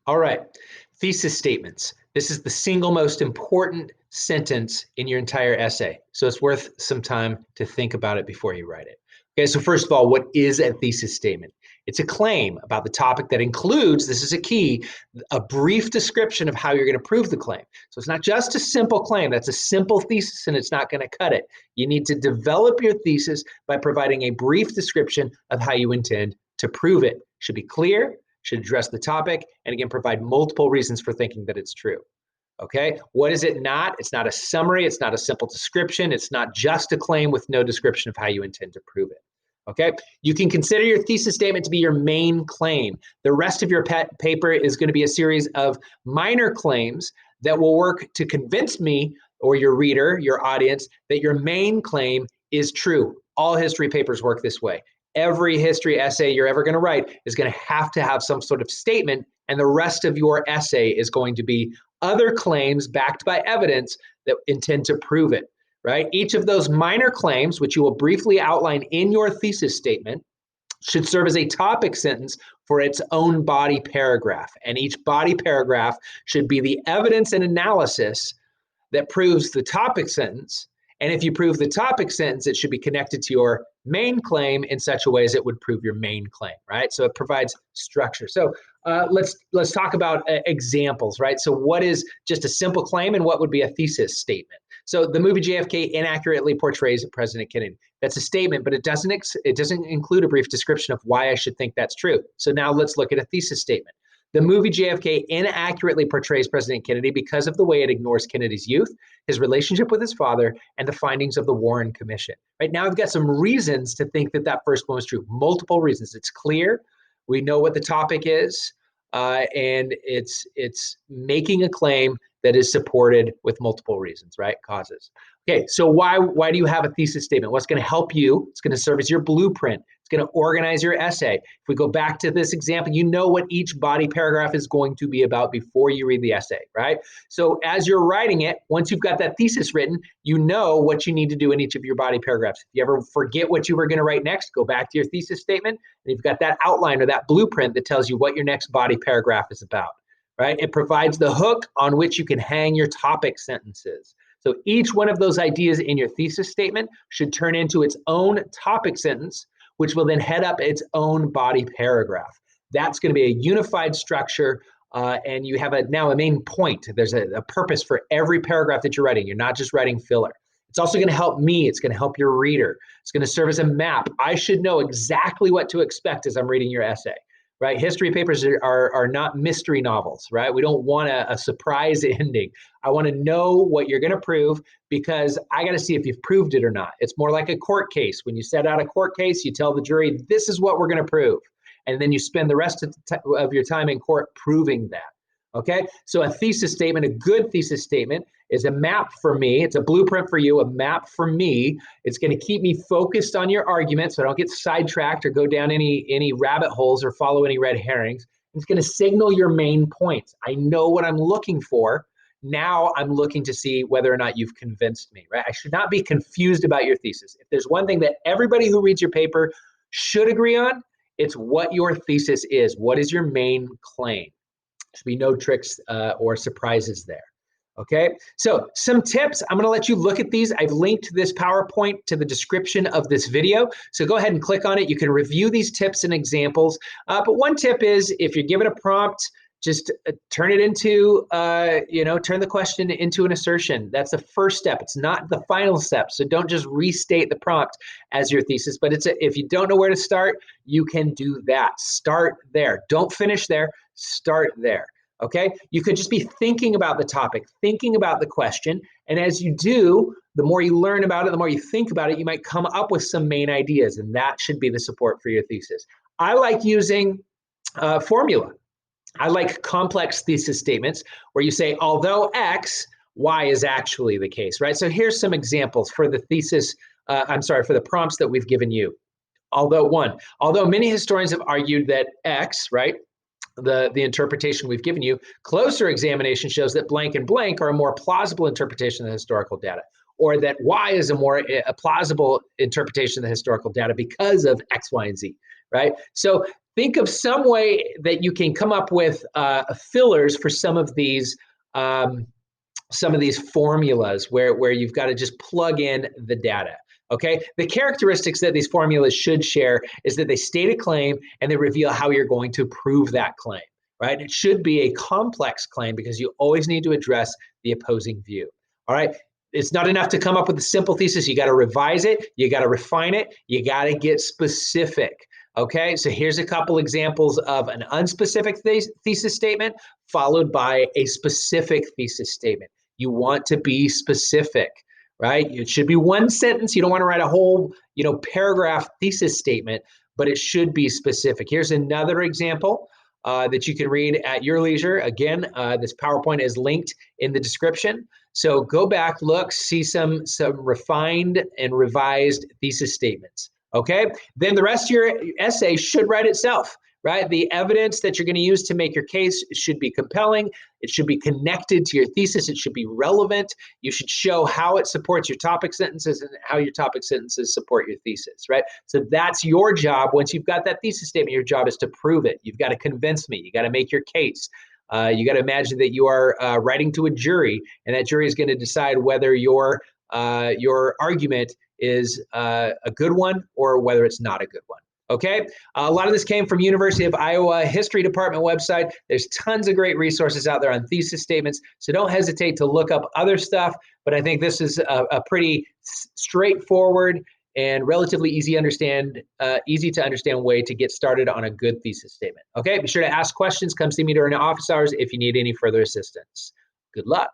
All right, thesis statements. This is the single most important sentence in your entire essay. So it's worth some time to think about it before you write it. Okay, so first of all, what is a thesis statement? It's a claim about the topic that includes, this is a key, a brief description of how you're going to prove the claim. So it's not just a simple claim. That's a simple thesis and it's not going to cut it. You need to develop your thesis by providing a brief description of how you intend to prove it. It should be clear, should address the topic, and again, provide multiple reasons for thinking that it's true. Okay, what is it not? It's not a summary, it's not a simple description, it's not just a claim with no description of how you intend to prove it. Okay, you can consider your thesis statement to be your main claim. The rest of your paper is going to be a series of minor claims that will work to convince me or your reader, your audience, that your main claim is true. All history papers work this way. Every history essay you're ever going to write is going to have some sort of statement, and the rest of your essay is going to be other claims backed by evidence that intend to prove it, right? Each of those minor claims, which you will briefly outline in your thesis statement, should serve as a topic sentence for its own body paragraph. And each body paragraph should be the evidence and analysis that proves the topic sentence. And if you prove the topic sentence, it should be connected to your main claim in such a way as it would prove your main claim, right? So it provides structure. So let's talk about examples, right? So what is just a simple claim and what would be a thesis statement? So the movie JFK inaccurately portrays President Kennedy. That's a statement, but it doesn't include a brief description of why I should think that's true. So now let's look at a thesis statement. The movie JFK inaccurately portrays President Kennedy because of the way it ignores Kennedy's youth, his relationship with his father, and the findings of the Warren Commission. Right now, I've got some reasons to think that that first one was true. Multiple reasons. It's clear. We know what the topic is, and it's making a claim that is supported with multiple reasons, right? Causes. Okay, so why do you have a thesis statement? What's going to help you? It's going to serve as your blueprint. It's going to organize your essay. If we go back to this example, you know what each body paragraph is going to be about before you read the essay, right? So as you're writing it, once you've got that thesis written, you know what you need to do in each of your body paragraphs. If you ever forget what you were going to write next, go back to your thesis statement, and you've got that outline or that blueprint that tells you what your next body paragraph is about, right? It provides the hook on which you can hang your topic sentences. So each one of those ideas in your thesis statement should turn into its own topic sentence, which will then head up its own body paragraph. That's going to be a unified structure, and you have now a main point. There's a purpose for every paragraph that you're writing. You're not just writing filler. It's also going to help me. It's going to help your reader. It's going to serve as a map. I should know exactly what to expect as I'm reading your essay. Right? History papers are not mystery novels, right? We don't want a surprise ending. I want to know what you're going to prove because I got to see if you've proved it or not. It's more like a court case. When you set out a court case, you tell the jury, this is what we're going to prove. And then you spend the rest of your time in court proving that. Okay, so a thesis statement, a good thesis statement, is a map for me. It's a blueprint for you, a map for me. It's going to keep me focused on your argument so I don't get sidetracked or go down any rabbit holes or follow any red herrings. It's going to signal your main points. I know what I'm looking for. Now I'm looking to see whether or not you've convinced me, right? I should not be confused about your thesis. If there's one thing that everybody who reads your paper should agree on, it's what your thesis is. What is your main claim? Should be no tricks or surprises there. Okay, so some tips. I'm going to let you look at these. I've linked this PowerPoint to the description of this video. So go ahead and click on it. You can review these tips and examples. But one tip is if you're given a prompt, just turn it into, turn the question into an assertion. That's the first step. It's not the final step. So don't just restate the prompt as your thesis, but if you don't know where to start, you can do that. Start there. Don't finish there. Start there. Okay. You could just be thinking about the topic, thinking about the question. And as you do, the more you learn about it, the more you think about it, you might come up with some main ideas. And that should be the support for your thesis. I like using formula. I like complex thesis statements where you say, although X, Y is actually the case, right? So here's some examples for the thesis, for the prompts that we've given you. Although many historians have argued that X, right, the interpretation we've given you, closer examination shows that blank and blank are a more plausible interpretation of the historical data, or that Y is a plausible interpretation of the historical data because of X, Y, and Z, right? So think of some way that you can come up with fillers for some of these formulas where you've got to just plug in the data. Okay, the characteristics that these formulas should share is that they state a claim and they reveal how you're going to prove that claim, right? It should be a complex claim because you always need to address the opposing view. All right, it's not enough to come up with a simple thesis. You got to revise it, you got to refine it, you got to get specific. Okay, so here's a couple examples of an unspecific thesis statement followed by a specific thesis statement. You want to be specific, right? It should be one sentence. You don't want to write a whole, paragraph thesis statement, but it should be specific. Here's another example that you can read at your leisure. Again, this PowerPoint is linked in the description. So go back, look, see some refined and revised thesis statements. Okay, then the rest of your essay should write itself, right? The evidence that you're going to use to make your case should be compelling. It should be connected to your thesis. It should be relevant. You should show how it supports your topic sentences and how your topic sentences support your thesis, right? So that's your job. Once you've got that thesis statement, your job is to prove it. You've got to convince me. You got to make your case. You got to imagine that you are writing to a jury, and that jury is going to decide whether your argument is a good one or whether it's not a good one. Okay, a lot of this came from University of Iowa History Department website. There's tons of great resources out there on thesis statements, so don't hesitate to look up other stuff, but I think this is a pretty straightforward and relatively easy to understand way to get started on a good thesis statement. Okay, be sure to ask questions. Come see me during office hours if you need any further assistance. Good luck.